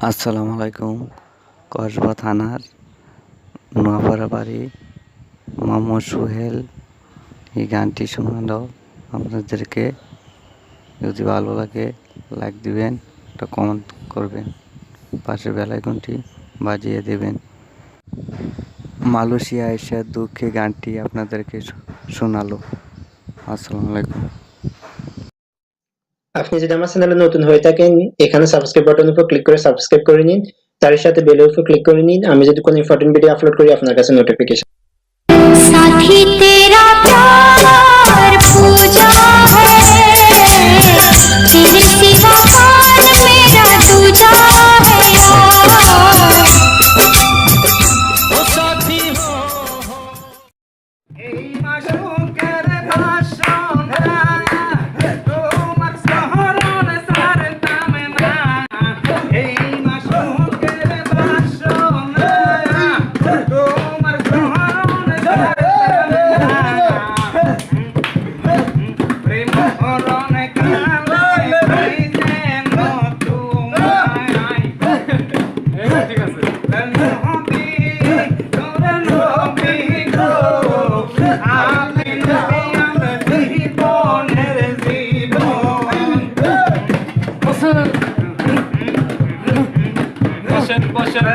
আসসালামু আলাইকুম। কসবা থানার নোয়াপাড়া বাড়ি মোহাম্মদ সোহেল এই গানটি শোনালো আপনাদেরকে। যদি ভালো লাগে লাইক দিবেন, একটা কমেন্ট করবেন, পাশে বেল আইকনটি বাজিয়ে দেবেন। মালয়েশিয়া এসে দুঃখে গানটি আপনাদেরকে শোনালো। আসসালামু আলাইকুম। আপনি যদি আমার চ্যানেলে নতুন হয়ে থাকেন, এখানে সাবস্ক্রাইব বাটনের উপর ক্লিক করে সাবস্ক্রাইব করে নিন। তার সাথে বেলের উপর ক্লিক করে নিন। আমি যদি কোনো ইম্পর্টেন্ট ভিডিও আপলোড করি আপনার কাছে নোটিফিকেশন। साथी तेरा प्यार पूजा है, तेरे सिवा कौन मेरा दूजा है यार। ओ साथी हो এই মাসুকের ভাষণরা তোমার শহরন সারতাম না। এই মাসুকের ভাষণরা তোমার শহরন সারতাম না। প্রেম হরণ কালে পাইছে তোমায়। ঠিক আছে। বসেন বসেন